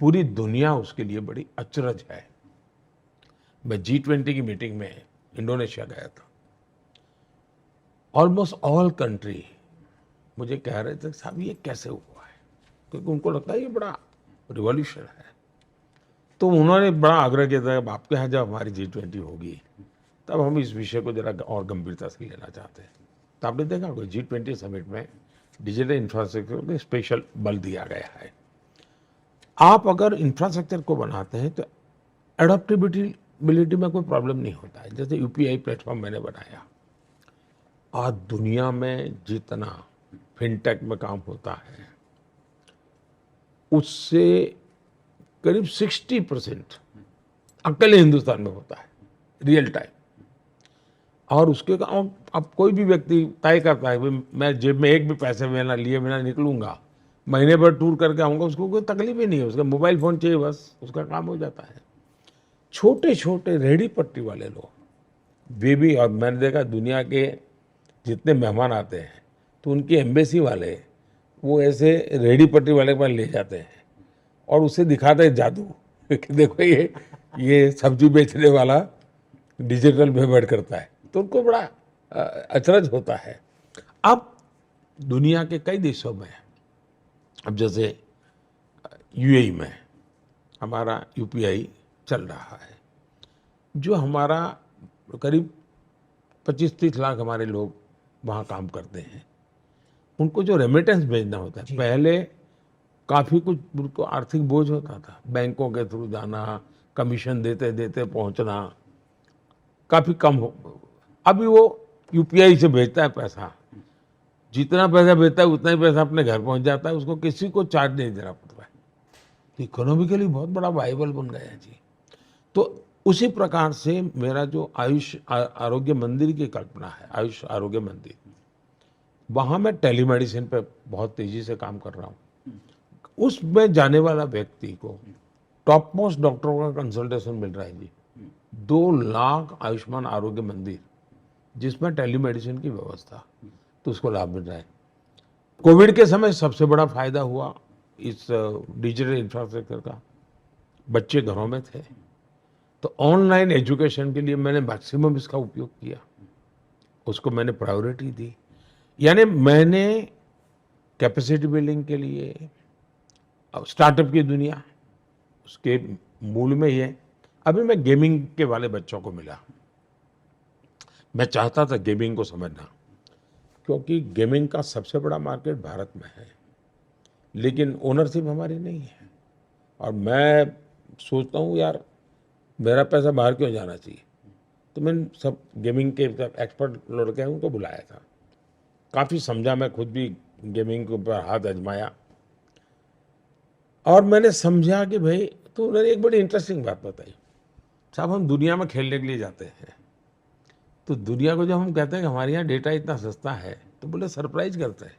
पूरी दुनिया उसके लिए बड़ी अचरज है। मैं G20 की मीटिंग में इंडोनेशिया गया था। ऑलमोस्ट ऑल कंट्री मुझे कह रहे थे साहब ये कैसे हुआ है, क्योंकि उनको लगता है ये बड़ा रिवॉल्यूशन है। तो उन्होंने बड़ा आग्रह किया था, आपके यहाँ जब हमारी G20 होगी तब हम इस विषय को जरा और गंभीरता से लेना चाहते हैं। तो आपने देखा होगा G20 समिट में डिजिटल इंफ्रास्ट्रक्चर को स्पेशल बल दिया गया है। आप अगर इंफ्रास्ट्रक्चर को बनाते हैं तो एडॉप्टेबिलिटी में कोई प्रॉब्लम नहीं होता है। जैसे UPI प्लेटफॉर्म मैंने बनाया, आज दुनिया में जितना फिनटेक में काम होता है उससे करीब 60% अकेले हिंदुस्तान में होता है रियल टाइम। और उसके अब कोई भी व्यक्ति तय करता है भाई मैं जेब में एक भी पैसे बिना लिए बिना निकलूंगा, महीने भर टूर करके आऊँगा, उसको कोई तकलीफ ही नहीं है। उसका मोबाइल फ़ोन चाहिए, बस उसका काम हो जाता है। छोटे छोटे रेहड़ी पट्टी वाले लोग वे भी, और मैंने देखा दुनिया के जितने मेहमान आते हैं तो उनकी एम्बेसी वाले वो ऐसे रेहड़ी पट्टी वाले के पास ले जाते हैं और उसे दिखाते हैं जादू कि देखो ये सब्जी बेचने वाला डिजिटल पेमेंट करता है। तो उनको बड़ा अचरज होता है। अब दुनिया के कई देशों में, अब जैसे UAE में हमारा UPI चल रहा है, जो हमारा करीब 25-30 लाख हमारे लोग वहाँ काम करते हैं। उनको जो रेमिटेंस भेजना होता है, पहले काफ़ी कुछ उनको आर्थिक बोझ होता था, बैंकों के थ्रू जाना, कमीशन देते देते पहुँचना, काफ़ी कम हो। अभी वो UPI से भेजता है पैसा, जितना पैसा भेजता है उतना ही पैसा अपने घर पहुँच जाता है, उसको किसी को चार्ज नहीं देना पड़ता है। इकोनॉमिकली बहुत बड़ा वाइबल बन गया है जी। तो उसी प्रकार से मेरा जो आयुष आरोग्य मंदिर की कल्पना है, आयुष आरोग्य मंदिर, वहाँ मैं टेलीमेडिसिन पे बहुत तेजी से काम कर रहा हूँ। उसमें जाने वाला व्यक्ति को टॉप मोस्ट डॉक्टरों का कंसल्टेशन मिल रहा है जी। 2 लाख आयुष्मान आरोग्य मंदिर जिसमें टेलीमेडिसिन की व्यवस्था, तो उसको लाभ मिल रहा है। कोविड के समय सबसे बड़ा फायदा हुआ इस डिजिटल इंफ्रास्ट्रक्चर का। बच्चे घरों में थे तो ऑनलाइन एजुकेशन के लिए मैंने मैक्सिमम इसका उपयोग किया, उसको मैंने प्रायोरिटी दी। यानी मैंने कैपेसिटी बिल्डिंग के लिए, स्टार्टअप की दुनिया, उसके मूल में ही है। अभी मैं गेमिंग के वाले बच्चों को मिला, मैं चाहता था गेमिंग को समझना, क्योंकि गेमिंग का सबसे बड़ा मार्केट भारत में है, लेकिन ओनरशिप हमारी नहीं है। और मैं सोचता हूँ यार, मेरा पैसा बाहर क्यों जाना चाहिए। तो मैंने सब गेमिंग के एक्सपर्ट लड़के हैं उनको बुलाया था, काफ़ी समझा, मैं खुद भी गेमिंग के ऊपर हाथ आजमाया और मैंने समझा कि भाई, तो उन्होंने एक बड़ी इंटरेस्टिंग बात बताई, साहब हम दुनिया में खेलने के लिए जाते हैं, तो दुनिया को जब हम कहते हैं कि हमारे यहाँ डेटा इतना सस्ता है, तो बोले सरप्राइज करते हैं।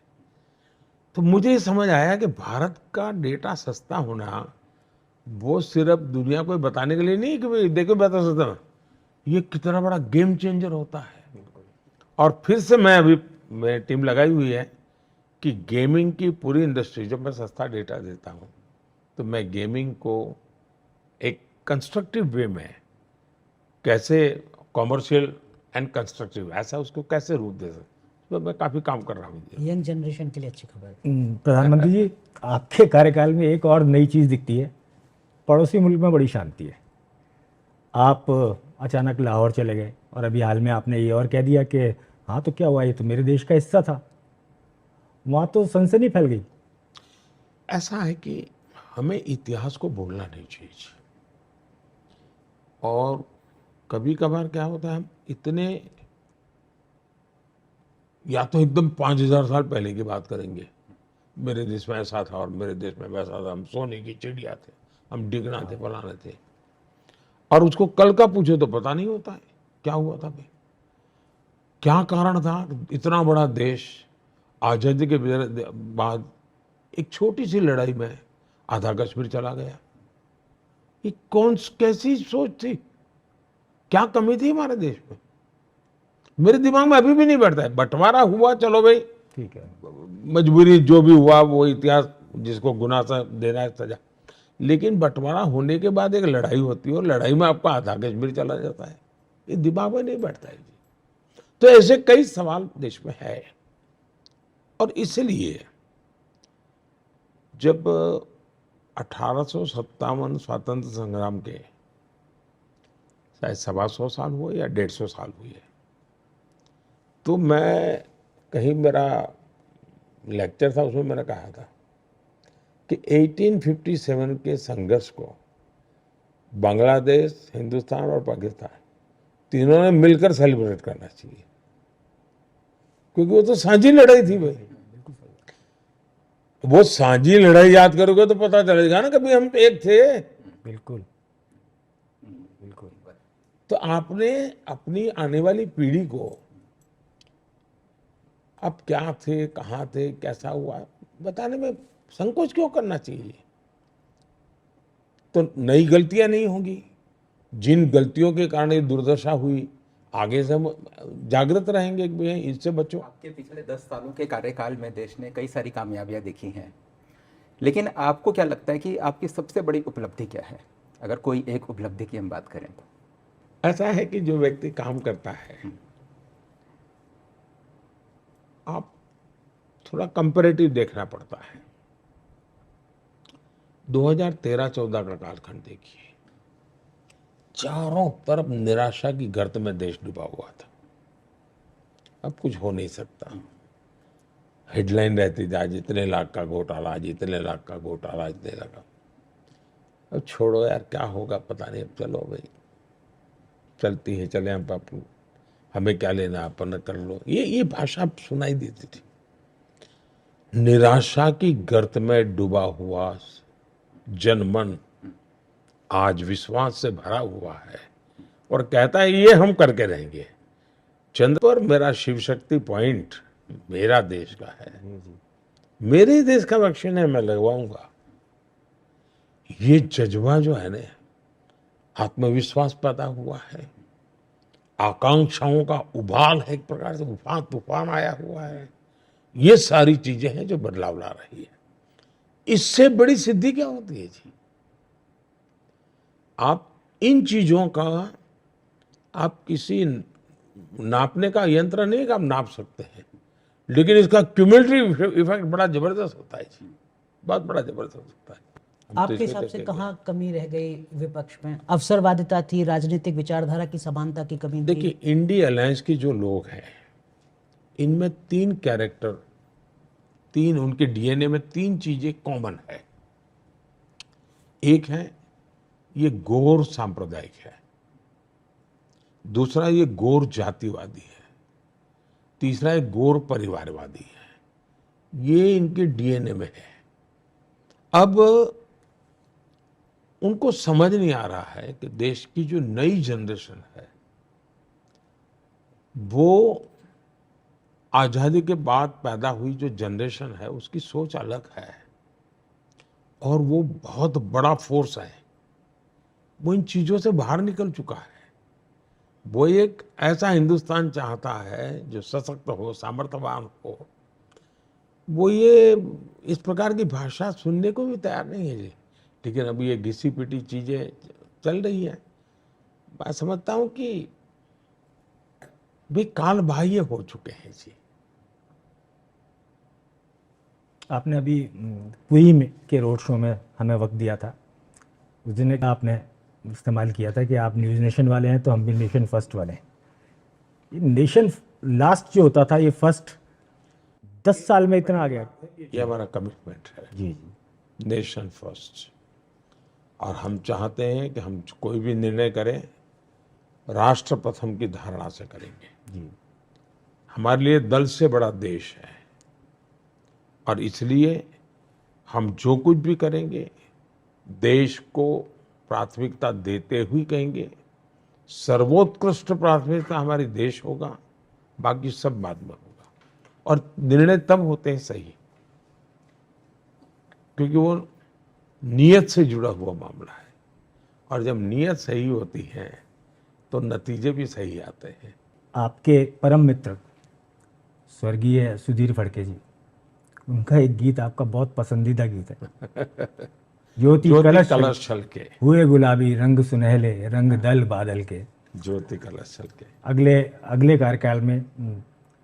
तो मुझे ये समझ आया कि भारत का डेटा सस्ता होना वो सिर्फ दुनिया को बताने के लिए नहीं कि भाई देखो बता सकता हूँ, ये कितना बड़ा गेम चेंजर होता है। और फिर से मैं अभी मेरी टीम लगाई हुई है कि गेमिंग की पूरी इंडस्ट्री, जब मैं सस्ता डेटा देता हूँ तो मैं गेमिंग को एक कंस्ट्रक्टिव वे में कैसे कॉमर्शियल एंड कंस्ट्रक्टिव ऐसा उसको कैसे रूप दे सकते, तो मैं काफ़ी काम कर रहा हूँ। यंग जनरेशन के लिए अच्छी खबर है। प्रधानमंत्री जी, आपके कार्यकाल में एक और नई चीज़ दिखती है, पड़ोसी मुल्क में बड़ी शांति है। आप अचानक लाहौर चले गए और अभी हाल में आपने ये और कह दिया कि हाँ तो क्या हुआ, ये तो मेरे देश का हिस्सा था। वहाँ तो सनसनी फैल गई। ऐसा है कि हमें इतिहास को भूलना नहीं चाहिए, और कभी कभार क्या होता है, हम इतने या तो एकदम 5000 साल पहले की बात करेंगे, मेरे देश में ऐसा था और मेरे देश में वैसा था, हम सोने की चिड़िया थे, हम डिगना थे, फलाने थे, और उसको कल का पूछो तो पता नहीं होता है क्या हुआ था भाई, क्या कारण था। इतना बड़ा देश आज़ादी के बाद एक छोटी सी लड़ाई में आधा कश्मीर चला गया। ये कैसी सोच थी, क्या कमी थी हमारे देश में, मेरे दिमाग में अभी भी नहीं बैठता है। बंटवारा हुआ, चलो भाई ठीक है, मजबूरी जो भी हुआ वो इतिहास जिसको गुनाह सा देना है सजा, लेकिन बंटवारा होने के बाद एक लड़ाई होती है और लड़ाई में आपका आधा कश्मीर चला जाता है, ये दिमाग में नहीं बैठता है जी। तो ऐसे कई सवाल देश में है, और इसलिए जब 1857 स्वातंत्र संग्राम के शायद 125 साल हुए या 150 साल हुए, तो मैं कहीं मेरा लेक्चर था, उसमें मैंने कहा था कि 1857 के संघर्ष को बांग्लादेश, हिंदुस्तान और पाकिस्तान तीनों ने मिलकर सेलिब्रेट करना चाहिए, क्योंकि वो तो सांझी लड़ाई थी भाई। वो सांझी लड़ाई याद करोगे तो पता चलेगा ना, कभी हम एक थे। बिल्कुल बिल्कुल। तो आपने अपनी आने वाली पीढ़ी को आप क्या थे, कहाँ थे, कैसा हुआ बताने में संकोच क्यों करना चाहिए। तो नई गलतियां नहीं होंगी, जिन गलतियों के कारण ये दुर्दशा हुई, आगे से हम जागृत रहेंगे कि भैया इससे बचो। आपके पिछले 10 सालों के कार्यकाल में देश ने कई सारी कामयाबियां देखी हैं, लेकिन आपको क्या लगता है कि आपकी सबसे बड़ी उपलब्धि क्या है, अगर कोई एक उपलब्धि की हम बात करें तो? ऐसा है कि जो व्यक्ति काम करता है, आप थोड़ा कंपैरेटिव देखना पड़ता है। 2013-14 का कालखंड देखिए, चारों तरफ निराशा की गर्त में देश डूबा हुआ था, अब कुछ हो नहीं सकता। हेडलाइन रहती थी आज इतने लाख का घोटाला, आज इतने लाख का घोटाला, इतने लाख का। अब छोड़ो यार, क्या होगा पता नहीं, अब चलो भाई, चलती है, चले हम पापू, हमें क्या लेना, अपन कर लो, ये भाषा सुनाई देती थी। निराशा की गर्त में डूबा हुआ जनमन आज विश्वास से भरा हुआ है और कहता है ये हम करके रहेंगे। चंद्र पर मेरा शिव शक्ति पॉइंट मेरा देश का है, मेरे देश का वैक्सीन है, मैं लगवाऊंगा। ये जज्बा जो है ना, आत्मविश्वास पैदा हुआ है, आकांक्षाओं का उबाल है, एक प्रकार से तूफान आया हुआ है। ये सारी चीजें हैं जो बदलाव ला रही है। इससे बड़ी सिद्धि क्या होती है जी। आप इन चीजों का आप किसी नापने का यंत्र नहीं कि आप नाप सकते हैं, लेकिन इसका क्यूमुलेटिव इफेक्ट बड़ा जबरदस्त होता है जी, बहुत बड़ा जबरदस्त होता है। हम तो आपके इसमें हिसाब से देखेंगे। कहाँ कमी रह गई विपक्ष में? अवसरवादिता थी, राजनीतिक विचारधारा की समानता की कमी थी? देखिए, इंडिया अलायंस के जो लोग हैं, इनमें तीन कैरेक्टर, तीन उनके डीएनए में तीन चीजें कॉमन है। एक है ये गौर सांप्रदायिक है, दूसरा ये गौर जातिवादी है, तीसरा ये गौर परिवारवादी है। ये इनके डीएनए में है। अब उनको समझ नहीं आ रहा है कि देश की जो नई जनरेशन है वो आजादी के बाद पैदा हुई जो जनरेशन है उसकी सोच अलग है और वो बहुत बड़ा फोर्स है। वो इन चीजों से बाहर निकल चुका है। वो एक ऐसा हिंदुस्तान चाहता है जो सशक्त हो, सामर्थ्यवान हो। वो ये इस प्रकार की भाषा सुनने को भी तैयार नहीं है जी। लेकिन अभी ये घिसी पिटी चीजें चल रही है। मैं समझता हूं कि वे काल बाह्य हो चुके हैं जी। आपने अभी पुरी में के रोड शो में हमें वक्त दिया था। उस दिन एक आपने इस्तेमाल किया था कि आप न्यूज़ नेशन वाले हैं तो हम भी नेशन फर्स्ट वाले हैं। ये नेशन लास्ट जो होता था, ये फर्स्ट 10 साल में इतना आ गया। ये हमारा कमिटमेंट है, जी जी। Nation first. और हम चाहते हैं कि हम कोई भी निर्णय करें राष्ट्र प्रथम की धारणा से करेंगे। जी। हमारे लिए दल से बड़ा देश है और इसलिए हम जो कुछ भी करेंगे देश को प्राथमिकता देते हुए कहेंगे। सर्वोत्कृष्ट प्राथमिकता हमारी देश होगा, बाकी सब बाद में होगा। और निर्णय तब होते हैं सही क्योंकि वो नियत से जुड़ा हुआ मामला है। और जब नियत सही होती है तो नतीजे भी सही आते हैं। आपके परम मित्र स्वर्गीय सुधीर फड़के जी, उनका एक गीत आपका बहुत पसंदीदा गीत है, ज्योति कलश छलके, हुए गुलाबी रंग सुनहले रंग दल बादल के। ज्योति कलश छलके। अगले कार्यकाल में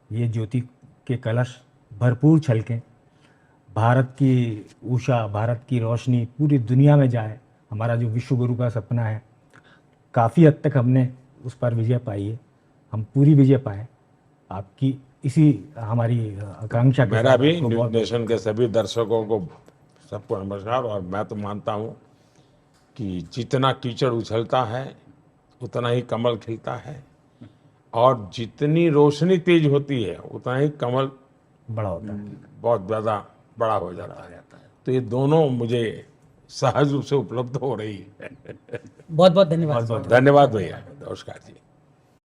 ये ज्योति के कलश भरपूर छलकें, भारत की उषा, भारत की रोशनी पूरी दुनिया में जाए। हमारा जो विश्व गुरु का सपना है, काफ़ी हद तक हमने उस पर विजय पाई है। हम पूरी विजय पाए। आपकी इसी हमारी आकांक्षा के मेरा साथ भी आपको न्यूज़ बहुत नेशन के सभी दर्शकों को सबको नमस्कार। और मैं तो मानता हूँ कि जितना कीचड़ उछलता है उतना ही कमल खिलता है और जितनी रोशनी तेज होती है उतना ही कमल बड़ा होता है। बहुत ज़्यादा बड़ा हो जाता है। तो ये दोनों मुझे सहज रूप से उपलब्ध हो रही है। बहुत बहुत धन्यवाद। धन्यवाद भैया, नमस्कार जी।